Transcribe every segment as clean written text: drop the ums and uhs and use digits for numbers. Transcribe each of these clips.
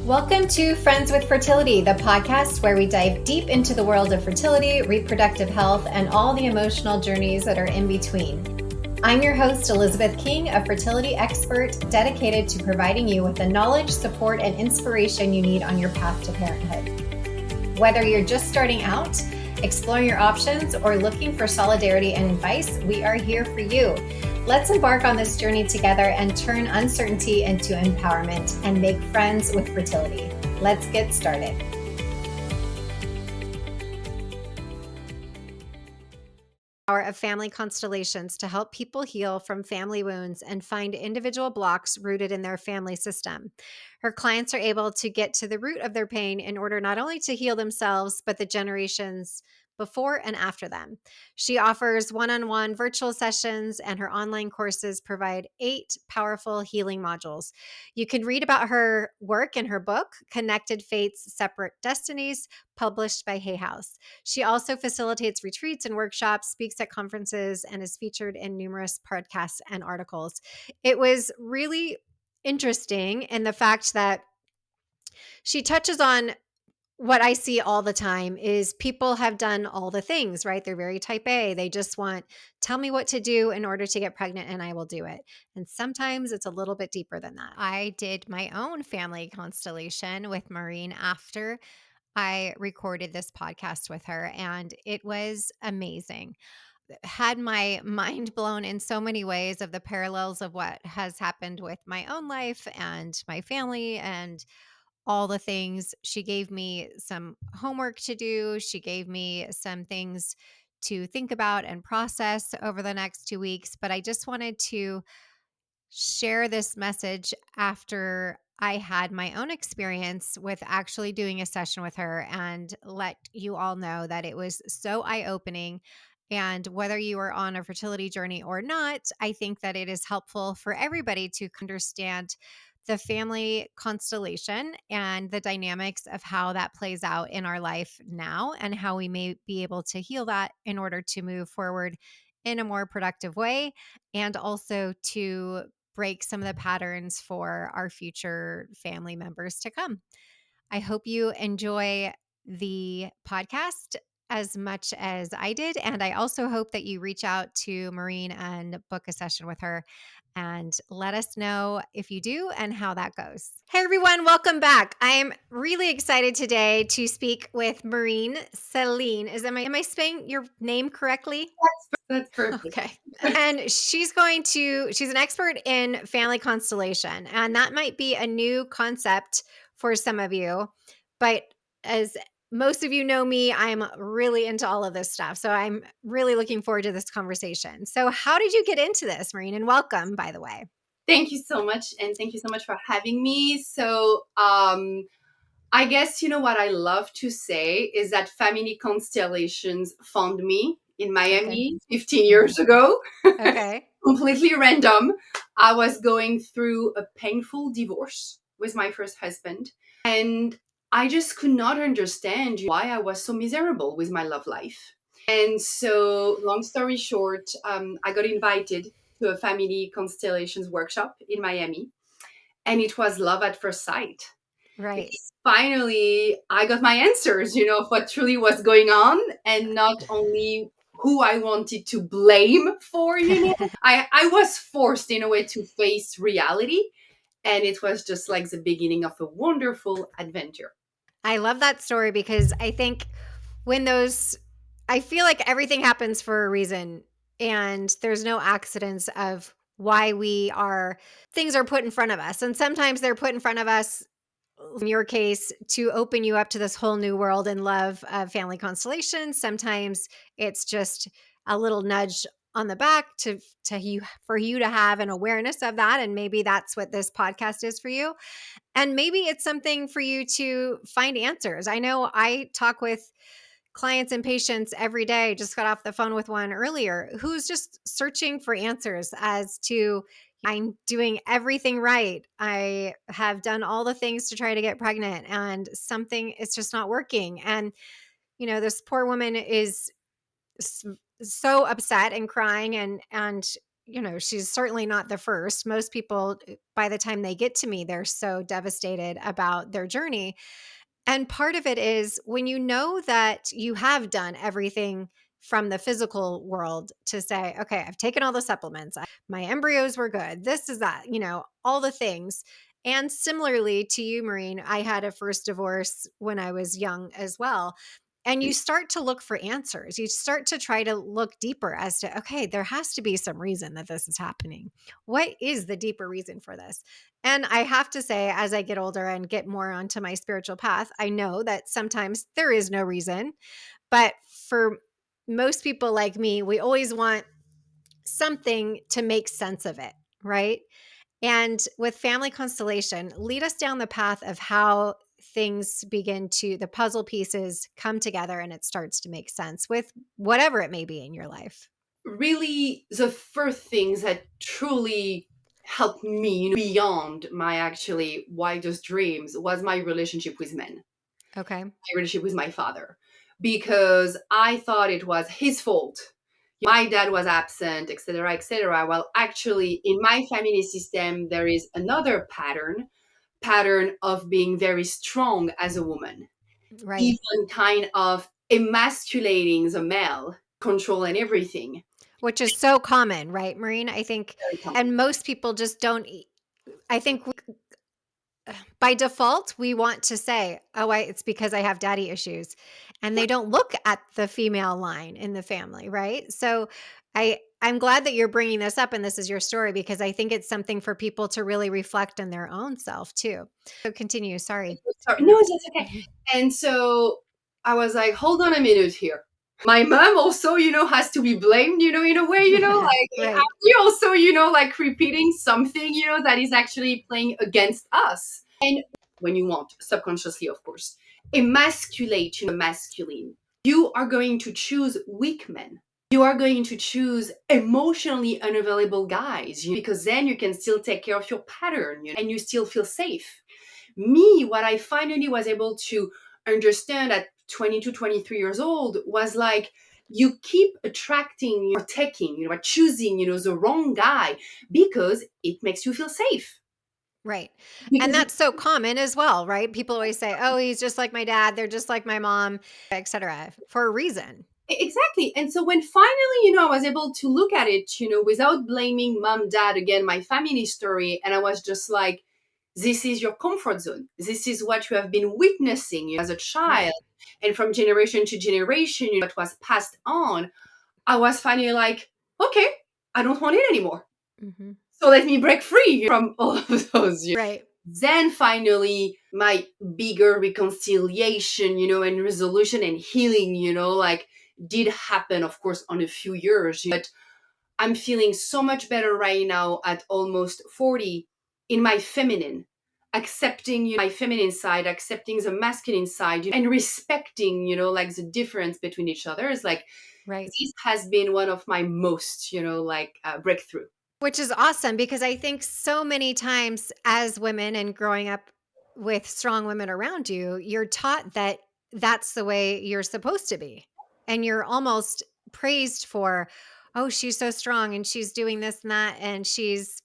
Welcome to Friends with Fertility, the podcast where we dive deep into the world of fertility, reproductive health, and all the emotional journeys that are in between. I'm your host, Elizabeth King, a fertility expert dedicated to providing you with the knowledge, support, and inspiration you need on your path to parenthood. Whether you're just starting out, exploring your options, or looking for solidarity and advice, we are here for you. Let's embark on this journey together and turn uncertainty into empowerment and make friends with fertility. Let's get started. Power of Family Constellations to help people heal from family wounds and find individual blocks rooted in their family system. Her clients are able to get to the root of their pain in order not only to heal themselves, but the generations before and after them. She offers one-on-one virtual sessions, and her online courses provide 8 powerful healing modules. You can read about her work in her book, Connected Fates, Separate Destinies, published by Hay House. She also facilitates retreats and workshops, speaks at conferences, and is featured in numerous podcasts and articles. It was really interesting in the fact that she touches on what I see all the time is people have done all the things, right? They're very type A. They just want, tell me what to do in order to get pregnant and I will do it. And sometimes it's a little bit deeper than that. I did my own family constellation with Marine after I recorded this podcast with her, and it was amazing. Had my mind blown in so many ways of the parallels of what has happened with my own life and my family and all the things. She gave me some homework to do. She gave me some things to think about and process over the next 2 weeks. But I just wanted to share this message after I had my own experience with actually doing a session with her and let you all know that it was so eye-opening. And whether you are on a fertility journey or not, I think that it is helpful for everybody to understand the family constellation and the dynamics of how that plays out in our life now and how we may be able to heal that in order to move forward in a more productive way and also to break some of the patterns for our future family members to come. I hope you enjoy the podcast as much as I did. And I also hope that you reach out to Marine and book a session with her and let us know if you do and how that goes. Hey everyone, welcome back. I'm really excited today to speak with Marine Sélénée. Am I saying your name correctly? That's perfect. Okay. And she's an expert in family constellation, and that might be a new concept for some of you. But as most of you know me, I'm really into all of this stuff. So I'm really looking forward to this conversation. So how did you get into this, Marine? And welcome, by the way. Thank you so much. And thank you so much for having me. So, I guess, what I love to say is that Family Constellations found me in Miami 15 years ago. Okay. Completely random. I was going through a painful divorce with my first husband. And I just could not understand why I was so miserable with my love life. And so, long story short, I got invited to a Family Constellations workshop in Miami. And it was love at first sight. Right. Because finally, I got my answers, of what truly was going on and not only who I wanted to blame for, I was forced in a way to face reality. And it was just like the beginning of a wonderful adventure. I love that story because I think I feel like everything happens for a reason and there's no accidents of why things are put in front of us. And sometimes they're put in front of us, in your case, to open you up to this whole new world and love of family constellations. Sometimes it's just a little nudge on the back for you to have an awareness of that. And maybe that's what this podcast is for you. And maybe it's something for you to find answers. I know I talk with clients and patients every day. Just got off the phone with one earlier who's just searching for answers as to, I'm doing everything right. I have done all the things to try to get pregnant and something is just not working. And, this poor woman is so upset and crying and she's certainly not the first. Most people, by the time they get to me, they're so devastated about their journey. And part of it is when you know that you have done everything from the physical world to say, okay, I've taken all the supplements, my embryos were good, this is that, all the things. And similarly to you, Marine, I had a first divorce when I was young as well. And you start to look for answers. You start to try to look deeper as to, okay, there has to be some reason that this is happening. What is the deeper reason for this? And I have to say, as I get older and get more onto my spiritual path, I know that sometimes there is no reason. But for most people like me, we always want something to make sense of it, right? And with family constellation, lead us down the path of how things begin to, the puzzle pieces come together and it starts to make sense with whatever it may be in your life. Really, the first things that truly helped me, beyond my actually wildest dreams, was my relationship with men, Okay. my relationship with my father, because I thought it was his fault. My dad was absent, etc., etc. Well, actually, in my family system, there is another pattern of being very strong as a woman, Right. even kind of emasculating the male, controlling everything. Which is so common, right, Marine? I think, Very common. and most people just don't. I think by default, we want to say, oh, it's because I have daddy issues. And they don't look at the female line in the family, right? So I'm glad that you're bringing this up and this is your story because I think it's something for people to really reflect on their own self too. So continue. Sorry to Sorry. No, interrupt. that's okay. And so I was like, hold on a minute here. My mom also, has to be blamed, in a way, like, are Right. we also, like repeating something, that is actually playing against us? And when you want, subconsciously, of course, emasculate, masculine, you are going to choose weak men. You are going to choose emotionally unavailable guys, because then you can still take care of your pattern, and you still feel safe. Me, what I finally was able to understand at 22, 23 years old was like, you keep attracting or taking, or choosing, the wrong guy because it makes you feel safe. Right. And Because that's so common as well, right? People always say, oh, he's just like my dad. They're just like my mom, etc. for a reason. exactly. And so when finally, I was able to look at it, without blaming mom, dad, again, my family story, and I was just like, this is your comfort zone. This is what you have been witnessing as a child. Right. And from generation to generation, what was passed on, I was finally like, okay, I don't want it anymore. Hmm. So let me break free from all of those. Right. Then finally, my bigger reconciliation, and resolution and healing, like did happen, of course, on a few years. But I'm feeling so much better right now at almost 40 in my feminine, accepting my feminine side, accepting the masculine side, and respecting, like the difference between each other is like, Right. this has been one of my most, breakthrough. Which is awesome because I think so many times as women and growing up with strong women around you, you're taught that that's the way you're supposed to be. And you're almost praised for, oh, she's so strong and she's doing this and that and she's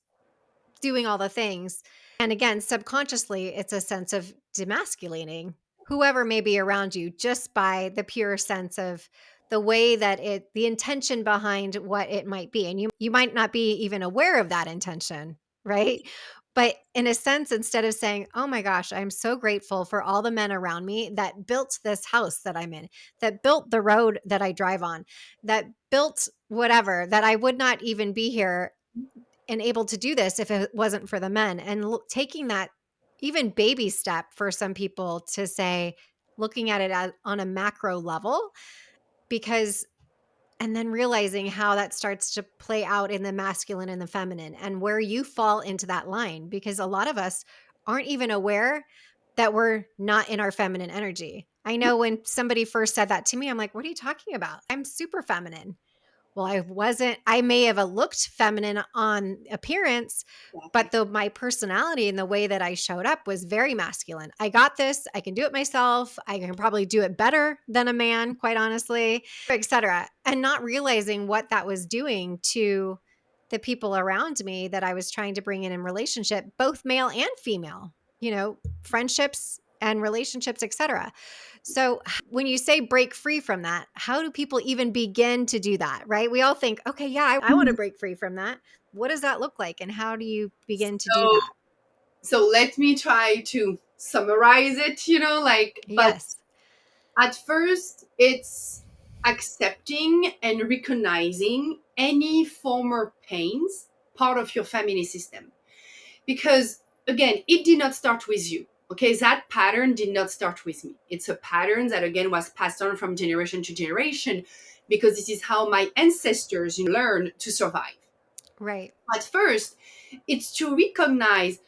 doing all the things. And again, subconsciously, it's a sense of demasculating whoever may be around you just by the pure sense of the way that the intention behind what it might be. And you might not be even aware of that intention, right? But in a sense, instead of saying, oh my gosh, I'm so grateful for all the men around me that built this house that I'm in, that built the road that I drive on, that built whatever, that I would not even be here and able to do this if it wasn't for the men. And taking that even baby step for some people to say, looking at it on a macro level, because, and then realizing how that starts to play out in the masculine and the feminine and where you fall into that line, because a lot of us aren't even aware that we're not in our feminine energy. I know when somebody first said that to me, I'm like, what are you talking about? I'm super feminine. Well, I may have looked feminine on appearance, but Exactly. my personality and the way that I showed up was very masculine. I got this. I can do it myself. I can probably do it better than a man, quite honestly, etc. And not realizing what that was doing to the people around me that I was trying to bring in relationship, both male and female, friendships and relationships, etc. So when you say break free from that, how do people even begin to do that? Right? We all think, okay, yeah, I want to break free from that. What does that look like? And how do you begin to do So, that? so let me try to summarize it, but Yes. at first, it's accepting and recognizing any former pains part of your family system. Because again, it did not start with you. Okay, that pattern did not start with me. It's a pattern that again was passed on from generation to generation because this is how my ancestors learned to survive. Right. At first, it's to recognize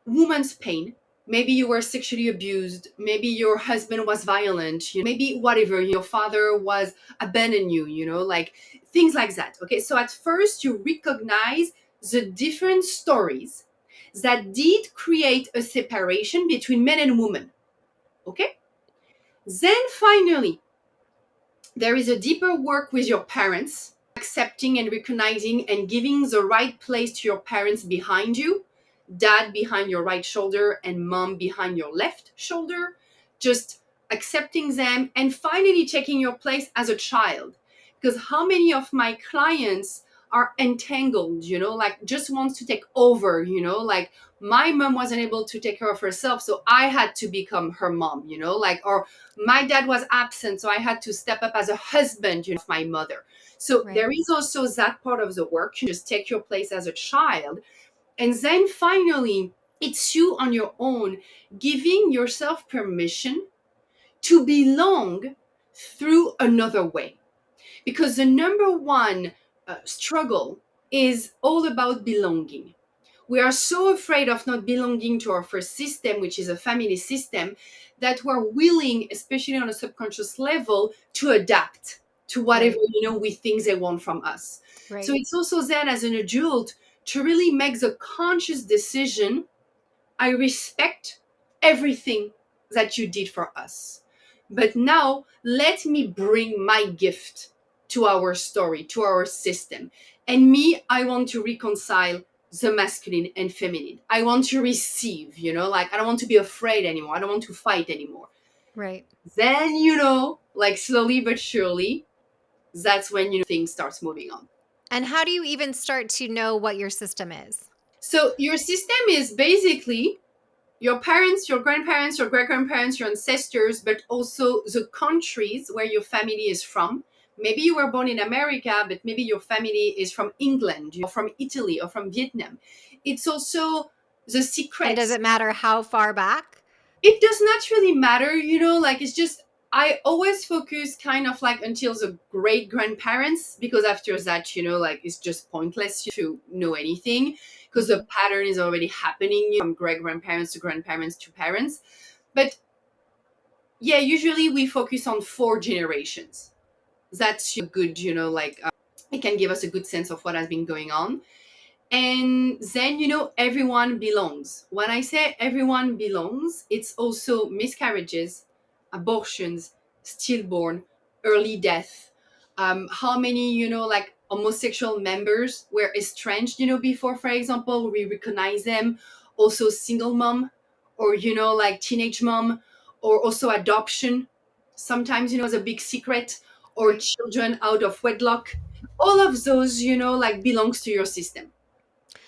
woman's pain. Maybe you were sexually abused. Maybe your husband was violent. Maybe whatever, your father was abandoning you, like things like that. Okay. So at first, you recognize the different stories that did create a separation between men and women. Okay. Then finally, there is a deeper work with your parents, accepting and recognizing and giving the right place to your parents behind you, dad behind your right shoulder and mom behind your left shoulder, just accepting them and finally taking your place as a child. Because how many of my clients are entangled, like just wants to take over, like my mom wasn't able to take care of herself, so I had to become her mom, like, or my dad was absent, so I had to step up as a husband, of my mother. So Right. there is also that part of the work. You just take your place as a child. And then finally, it's you on your own, giving yourself permission to belong through another way. Because the number one struggle is all about belonging. We are so afraid of not belonging to our first system, which is a family system, that we're willing, especially on a subconscious level, to adapt to whatever Right. we think they want from us. So Right. it's also then as an adult to really make the conscious decision. I respect everything that you did for us. But now let me bring my gift to our story, to our system. And me, I want to reconcile the masculine and feminine. I want to receive, like I don't want to be afraid anymore. I don't want to fight anymore. Right. Then, like slowly but surely, that's when, things starts moving on. And how do you even start to know what your system is? So your system is basically your parents, your grandparents, your great grandparents, your ancestors, but also the countries where your family is from. Maybe you were born in America, but maybe your family is from England, or from Italy, or from Vietnam. It's also the And does secrets. it matter how far back? It does not really matter, like it's just, I always focus kind of like until the great grandparents, because after that, like it's just pointless to know anything because the Mhm. pattern is already happening from great grandparents to grandparents to parents. But yeah, usually we focus on 4 generations. That's good, like it can give us a good sense of what has been going on. And then, everyone belongs. When I say everyone belongs, it's also miscarriages, abortions, stillborn, early death. How many, like homosexual members were estranged, before, for example, we recognize them. Also, single mom, or, like teenage mom, or also adoption. Sometimes, it's a big secret, or Right. children out of wedlock. All of those, like belongs to your system.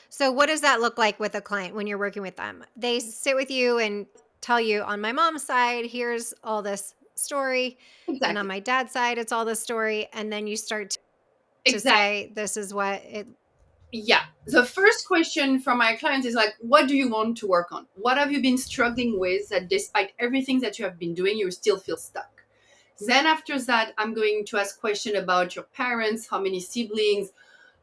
So what does that look like with a client when you're working with them? They sit with you and tell you, on my mom's side, here's all this story, and on Exactly. my dad's side, it's all this story, and then you start to Exactly. say, this is what it. Yeah. The first question from my clients is like, what do you want to work on? What have you been struggling with that despite everything that you have been doing, you still feel stuck? Then after that, I'm going to ask question about your parents, how many siblings,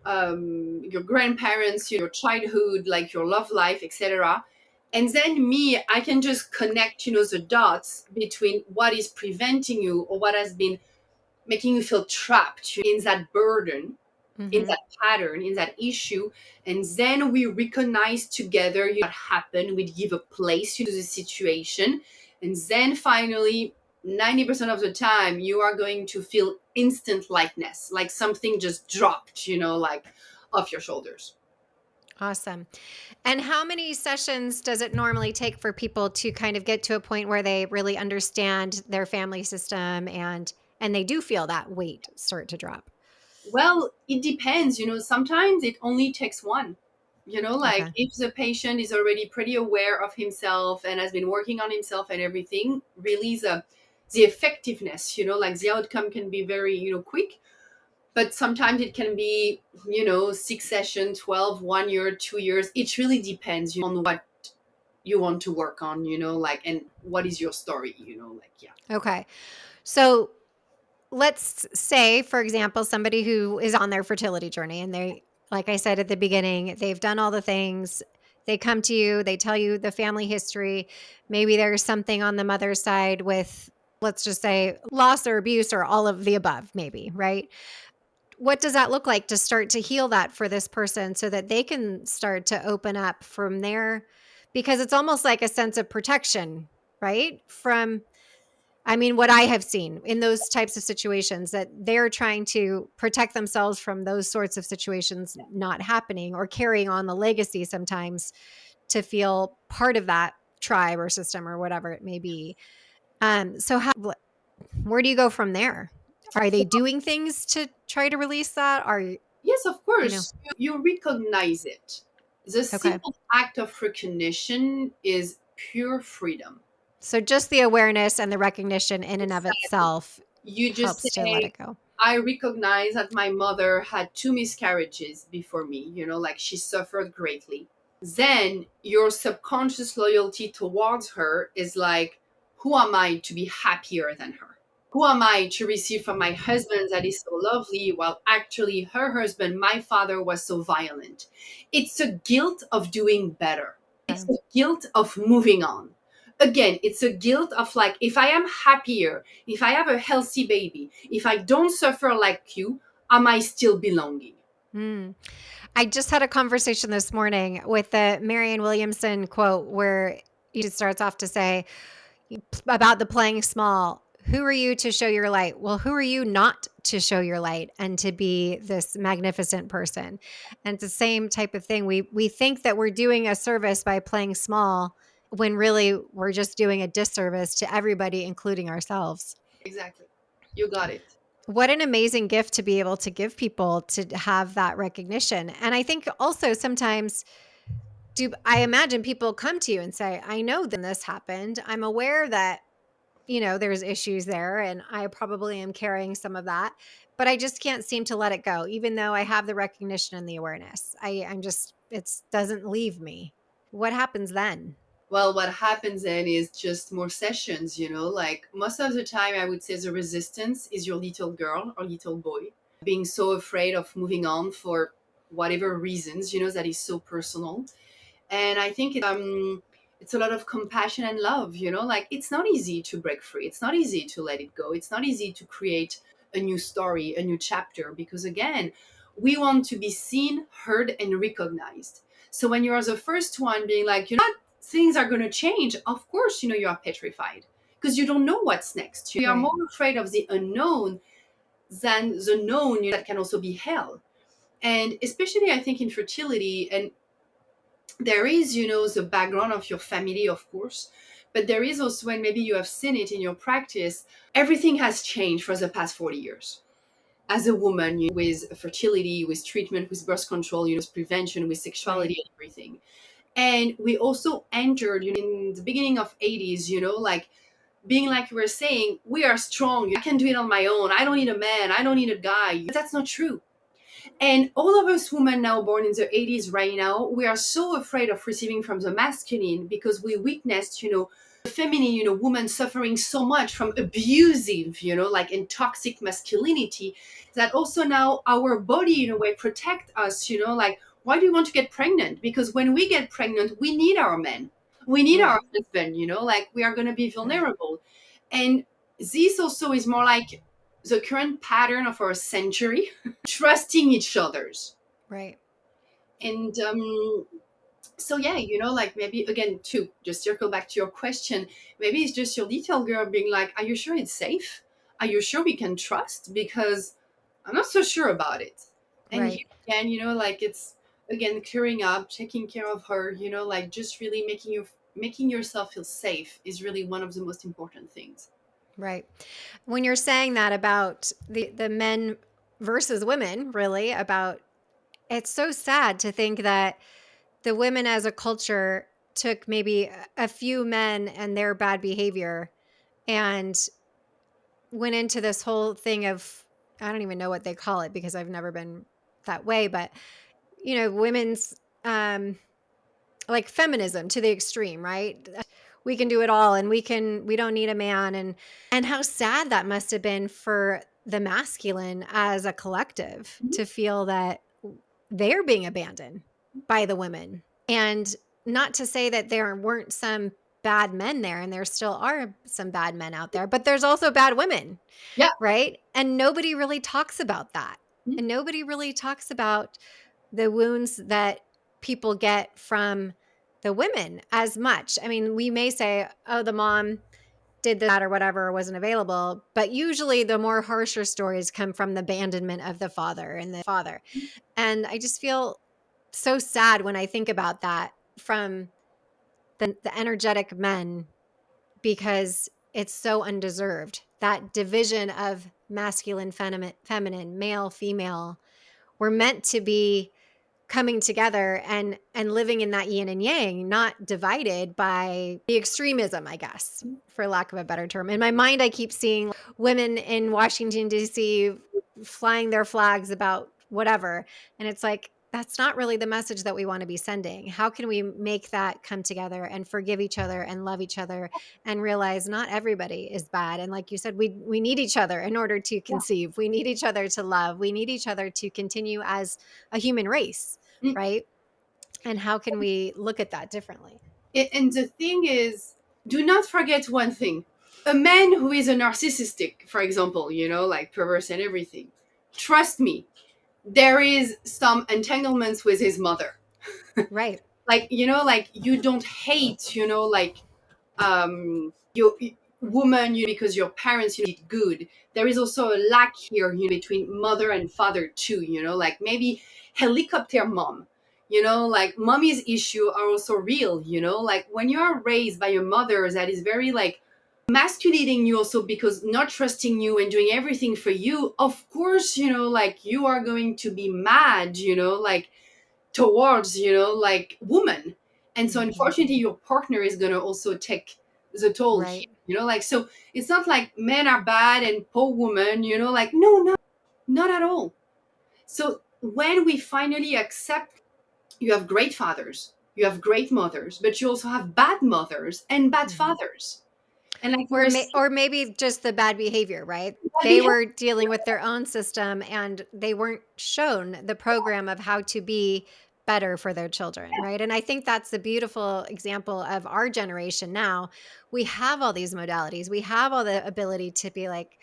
your grandparents, your childhood, like your love life, etc. And then me, I can just connect, the dots between what is preventing you or what has been making you feel trapped in that burden, in Mhm. that pattern, in that issue. And then we recognize together what happened. We give a place to the situation. And then finally, 90% of the time, you are going to feel instant lightness, like something just dropped, like, off your shoulders. Awesome. And how many sessions does it normally take for people to kind of get to a point where they really understand their family system and they do feel that weight start to drop? Well, it depends. Sometimes it only takes one. Like Okay. if the patient is already pretty aware of himself and has been working on himself and everything, really the effectiveness, like the outcome can be very, quick. But sometimes it can be, 6 sessions, 12, 1 year, 2 years. It really depends on what you want to work on, like, and what is your story, like, yeah. Okay. So let's say, for example, somebody who is on their fertility journey and they, like I said at the beginning, they've done all the things. They come to you, they tell you the family history. Maybe there's something on the mother's side with, let's just say, loss or abuse or all of the above, maybe, right? What does that look like to start to heal that for this person so that they can start to open up from there? Because it's almost like a sense of protection, right? From I mean, what I have seen in those types of situations that they're trying to protect themselves from those sorts of situations not happening or carrying on the legacy sometimes to feel part of that tribe or system or whatever it may be. So where do you go from there? Are they doing things to try to release that? Yes, of You know, course, you recognize it. The okay. simple act of recognition is pure freedom. So just the awareness and the recognition in and of Exactly. itself You just helps to let say, it go. I recognize that my mother had two miscarriages before me, like she suffered greatly. Then your subconscious loyalty towards her is like, who am I to be happier than her? Who am I to receive from my husband that is so lovely while actually her husband, my father, was so violent? It's a guilt of doing better. It's Okay. a guilt of moving on. Again, it's a guilt of like, if I am happier, if I have a healthy baby, if I don't suffer like you, am I still belonging? Hmm. I just had a conversation this morning with the Marianne Williamson quote where she starts off to say about the playing small. Who are you to show your light? Well, who are you not to show your light and to be this magnificent person? And it's the same type of thing. We think that we're doing a service by playing small when really we're just doing a disservice to everybody, including ourselves. Exactly. You got it. What an amazing gift to be able to give people to have that recognition. And I think also sometimes do I imagine people come to you and say, "I know then this happened. I'm aware that, there's issues there and I probably am carrying some of that, but I just can't seem to let it go even though I have the recognition and the awareness. I'm just it doesn't leave me." What happens then? Well, what happens then is just more sessions, like most of the time, I would say the resistance is your little girl or little boy being so afraid of moving on for whatever reasons, that is so personal. And I think it's a lot of compassion and love, like it's not easy to break free. It's not easy to let it go. It's not easy to create a new story, a new chapter, because again, we want to be seen, heard, and recognized. So when you are the first one being like, things are going to change, of course, you are petrified because you don't know what's next. You are Right. more afraid of the unknown than the known, that can also be hell. And especially, I think, in fertility, and there is, the background of your family, of course, but there is also, when maybe you have seen it in your practice, everything has changed for the past 40 years. As a woman, with fertility, with treatment, with birth control, with prevention, with Right. sexuality and everything. And we also entered, in the beginning of 80s, like being like you were saying, we are strong. I can do it on my own. I don't need a man. I don't need a guy. But that's not true. And all of us women now born in the 80s right now, we are so afraid of receiving from the masculine because we witnessed, the feminine, woman suffering so much from abusive, like and toxic masculinity, that also now our body in a way protect us, like why do we want to get pregnant? Because when we get pregnant, we need our men. We need our Right. husband, like we are gonna be Right. vulnerable. And this also is more like the current pattern of our century, trusting each other's. Right. And so yeah, like maybe again to just circle back to your question, maybe it's just your little girl being like, are you sure it's safe? Are you sure we can trust? Because I'm not so sure about it. And Right. here again, like it's again clearing up, taking care of her, like just really making yourself feel safe is really one of the most important things. Right. When you're saying that about the men versus women, really, about it's so sad to think that the women as a culture took maybe a few men and their bad behavior and went into this whole thing of I don't even know what they call it because I've never been that way, but women's um like feminism to the extreme, right? We can do it all and we don't need a man and how sad that must have been for the masculine as a collective Mhm. to feel that they're being abandoned by the women. And not to say that there weren't some bad men there and there still are some bad men out there, but there's also bad women, Yeah. right? And nobody really talks about that. Mhm. And nobody really talks about the wounds that people get from the women as much. I mean, we may say, oh, the mom did that or whatever, or wasn't available. But usually the more harsher stories come from the abandonment of the father and the father. And I just feel so sad when I think about that from the energetic men because it's so undeserved. That division of masculine, feminine, male, female, we're meant to be coming together and living in that yin and yang, not divided by the extremism, I guess, for lack of a better term. In my mind, I keep seeing women in Washington, D.C. flying their flags about whatever. And it's like, that's not really the message that we want to be sending. How can we make that come together and forgive each other and love each other and realize not everybody is bad? And like you said, we need each other in order to Yeah. conceive. We need each other to love. We need each other to continue as a human race, Mm. right? And how can we look at that differently? And the thing is, do not forget one thing. A man who is a narcissistic, for example, like perverse and everything, trust me, there is some entanglements with his mother. Right. Like, like you don't hate, like your woman, because your parents, did good. There is also a lack here, between mother and father too, like maybe helicopter mom, like mommy's issue are also real, like when you are raised by your mother that is very like emasculating you also because not trusting you and doing everything for you, of course, like you are going to be mad, like towards, like woman. And so Hmm. unfortunately your partner is going to also take the toll here, Right. like so it's not like men are bad and poor woman, like no, not at all. So when we finally accept you have great fathers, you have great mothers, but you also have bad mothers and bad Hmm. fathers, and like you were saying, Or maybe just the bad behavior, right? bad They behavior. were dealing with their own system and they weren't shown the program of how to be better for their children, right? And I think that's the beautiful example of our generation now. We have all these modalities. We have all the ability to be like,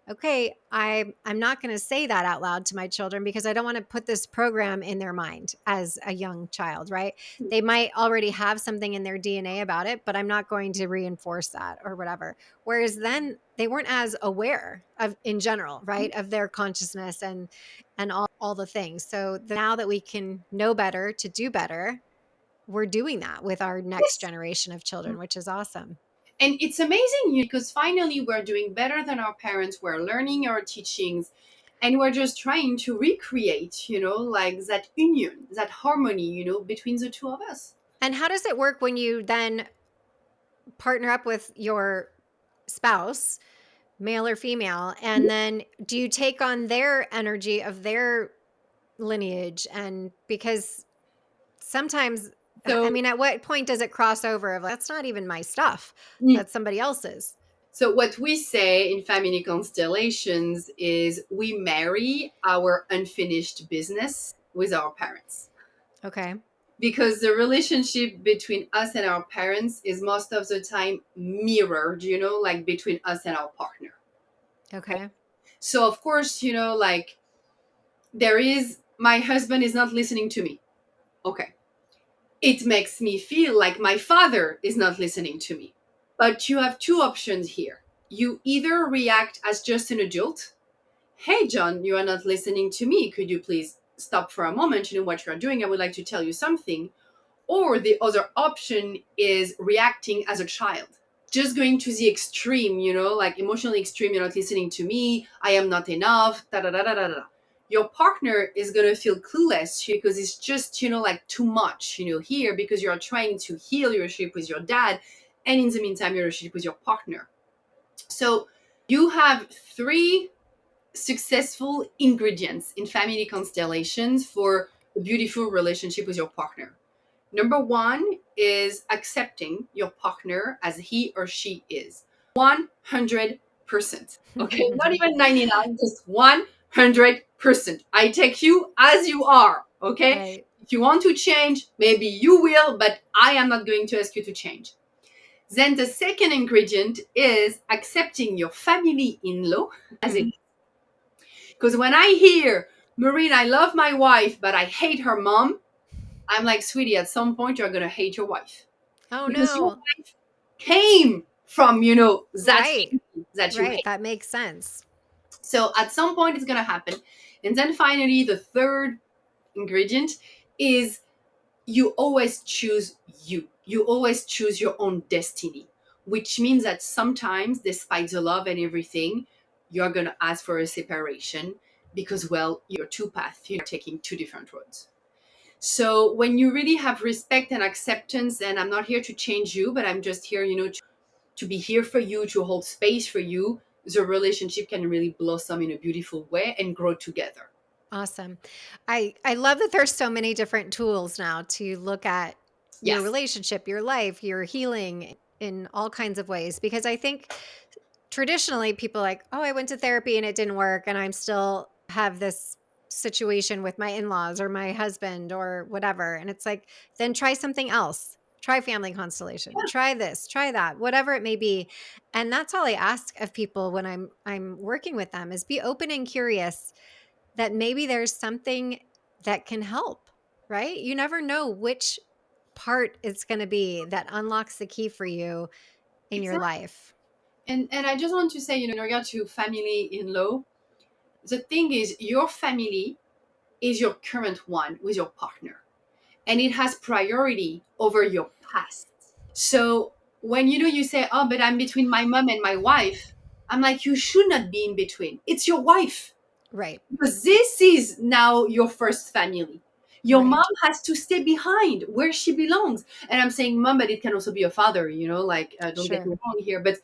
okay, I'm not going to say that out loud to my children because I don't want to put this program in their mind as a young child, right? They might already have something in their DNA about it, but I'm not going to reinforce that or whatever. Whereas then they weren't as aware of in general, right? Of their consciousness and all the things. So now that we can know better to do better, we're doing that with our next Yes. generation of children, which is awesome. And it's amazing because finally we're doing better than our parents. We're learning our teachings and we're just trying to recreate, like that union, that harmony, between the two of us. And how does it work when you then partner up with your spouse, male or female, and then do you take on their energy of their lineage? And because sometimes, I So, mean, at what point does it cross over of like, that's not even my stuff, mm, that's somebody else's? so what we say in Family Constellations is we marry our unfinished business with our parents. Okay. Because the relationship between us and our parents is most of the time mirrored, like between us and our partner. Okay. So, of course, like there is my husband is not listening to me. Okay. It makes me feel like my father is not listening to me. But you have two options here. You either react as just an adult. Hey, John, you are not listening to me. Could you please? stop for a moment, what you're doing, I would like to tell you something. Or the other option is reacting as a child, just going to the extreme, like emotionally extreme. You're not listening to me. I am not enough. Da da da da da da. Your partner is gonna feel clueless because it's just, like too much, here, because you're trying to heal your relationship with your dad, and in the meantime, your relationship with your partner. So you have three successful ingredients in family constellations for a beautiful relationship with your partner. Number one is accepting your partner as he or she is. 100%. Okay, not even 99, just 100%. I take you as you are. Okay, Right. if you want to change, maybe you will, but I am not going to ask you to change. Then the second ingredient is accepting your family in law as it Hmm. is. Because when I hear, Marine, I love my wife, but I hate her mom, I'm like, sweetie, at some point you're going to hate your wife. Oh, Because your no. wife came from, that Right. family that you Right. hate. That makes sense. So at some point it's going to happen. And then finally, the third ingredient is you always choose you. You always choose your own destiny, which means that sometimes, despite the love and everything, you're going to ask for a separation because, well, you're two paths, you're taking two different roads. So when you really have respect and acceptance, and I'm not here to change you, but I'm just here, to be here for you, to hold space for you, the relationship can really blossom in a beautiful way and grow together. Awesome. I love that there's so many different tools now to look at your Yes. relationship, your life, your healing in all kinds of ways, because I think traditionally people are like, "Oh, I went to therapy and it didn't work and I'm still have this situation with my in-laws or my husband or whatever." And it's like, "Then try something else. Try family constellation. Try this, try that, whatever it may be." And that's all I ask of people when I'm working with them is be open and curious that maybe there's something that can help, right? You never know which part it's going to be that unlocks the key for you in your Exactly. life. And I just want to say, in regard to family in law, the thing is, your family is your current one with your partner, and it has priority over your past. So when you say, "Oh, but I'm between my mom and my wife," I'm like, you should not be in between. It's your wife. Right. Because this is now your first family. Your mom Right. has to stay behind where she belongs. And I'm saying mom, but it can also be a father, like, don't get Sure. me wrong here, but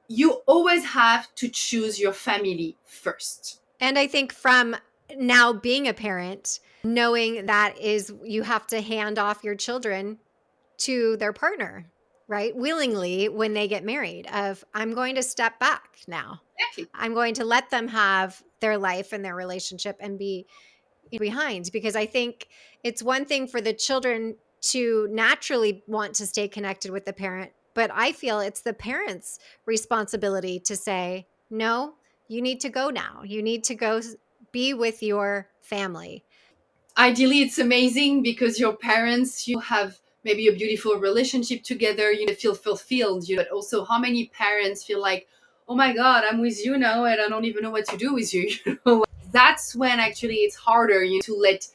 you always have to choose your family first. And I think from now being a parent, knowing that is you have to hand off your children to their partner, right? Willingly when they get married of I'm going to step back now. Exactly. I'm going to let them have their life and their relationship and be behind because I think it's one thing for the children to naturally want to stay connected with the parent, but I feel it's the parents' responsibility to say, "No, you need to go now. You need to go be with your family." Ideally, it's amazing because your parents, you have maybe a beautiful relationship together, feel fulfilled, but also how many parents feel like, oh my God, I'm with you now and I don't even know what to do with you. That's when actually it's harder, to let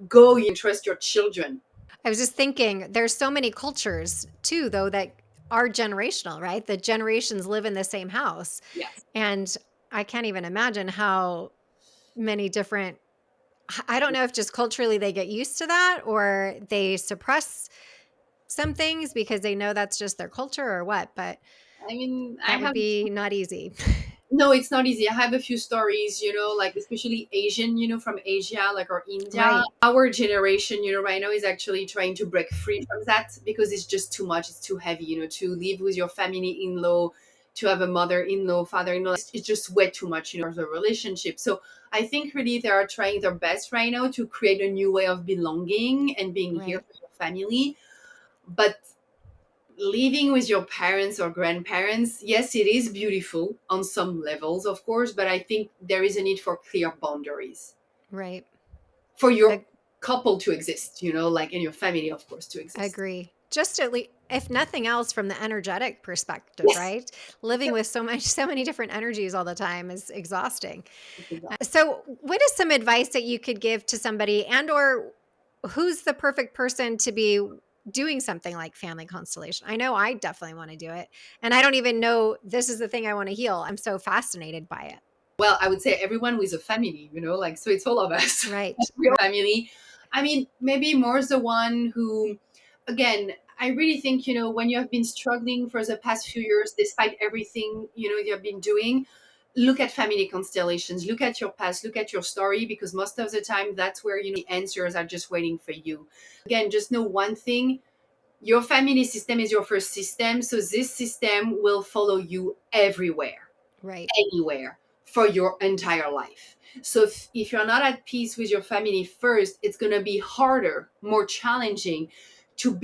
go, and trust your children. I was just thinking there's so many cultures too though that are generational, right? The generations live in the same house. Yes. And I can't even imagine how many different I don't know if just culturally they get used to that or they suppress some things because they know that's just their culture or what, but I mean, I that would have be not easy. no, it's not easy. I have a few stories, like especially Asian, from Asia, like, or India. Right, Our generation, right now is actually trying to break free from that because it's just too much. It's too heavy, to live with your family in law, to have a mother in law, father in law. It's just way too much, for the relationship. So I think really they are trying their best right now to create a new way of belonging and being here right, for your family. But living with your parents or grandparents, yes, it is beautiful on some levels, of course, but I think there is a need for clear boundaries right. for your Ag- couple to exist, like in your family, of course, to exist. agree. Just at least If nothing else, from the energetic perspective, Yes. right? Living with so many different energies all the time is exhausting. Exactly. So, what is some advice that you could give to somebody, and or who's the perfect person to be doing something like family constellation? I know I definitely want to do it, and I don't even know this is the thing I want to heal. I'm so fascinated by it. Well, I would say everyone with a family, like, so it's all of us. Right. Real family. I mean, maybe more the one who, again, I really think, when you have been struggling for the past few years, despite everything, you have been doing, look at family constellations, look at your past, look at your story, because most of the time that's where, the answers are just waiting for you. Again, just know one thing. Your family system is your first system. So this system will follow you everywhere, Right. anywhere, for your entire life. So if you're not at peace with your family first, it's going to be harder, more challenging to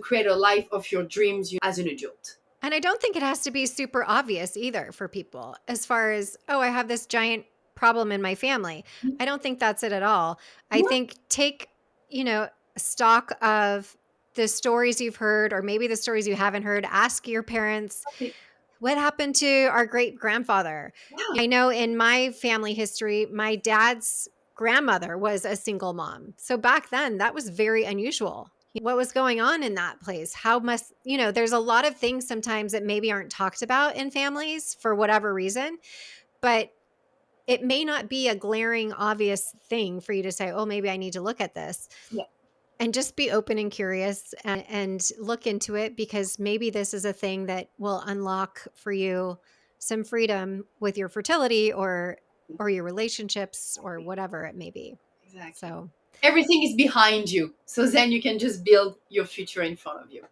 create a life of your dreams as an adult. And I don't think it has to be super obvious either for people, as far as, oh, I have this giant problem in my family. I don't think that's it at all. I No, think take, you know, stock of the stories you've heard, or maybe the stories you haven't heard. Ask your parents, okay. what happened to our great grandfather? Yeah, I know in my family history, my dad's grandmother was a single mom. So back then, that was very unusual. What was going on in that place? How must, there's a lot of things sometimes that maybe aren't talked about in families for whatever reason, but it may not be a glaring, obvious thing for you to say, oh, maybe I need to look at this. yeah, And just be open and curious, and look into it, because maybe this is a thing that will unlock for you some freedom with your fertility, or your relationships, or exactly. whatever it may be. Exactly. So Everything is behind you. So then you can just build your future in front of you.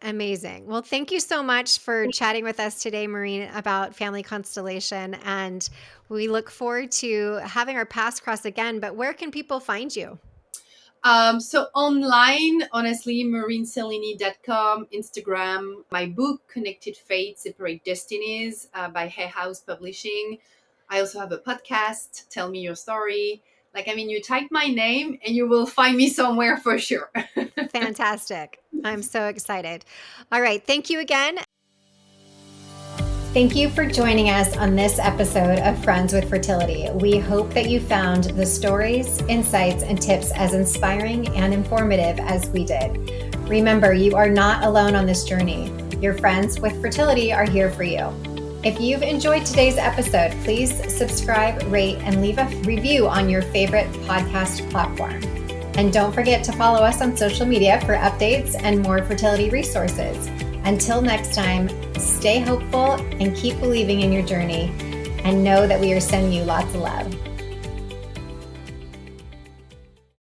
amazing. Well, thank you so much for chatting with us today, Marine, about family constellation. And we look forward to having our paths cross again. But where can people find you? So online, honestly, marinesélénée.com, Instagram, my book, Connected Fate, Separate Destinies, by Hay House Publishing. I also have a podcast, Tell Me Your Story. You type my name and you will find me somewhere for sure. Fantastic. I'm so excited. All right. Thank you again. Thank you for joining us on this episode of Friends with Fertility. We hope that you found the stories, insights, and tips as inspiring and informative as we did. Remember, you are not alone on this journey. Your friends with fertility are here for you. If you've enjoyed today's episode, please subscribe, rate, and leave a review on your favorite podcast platform. And don't forget to follow us on social media for updates and more fertility resources. Until next time, stay hopeful and keep believing in your journey, and know that we are sending you lots of love.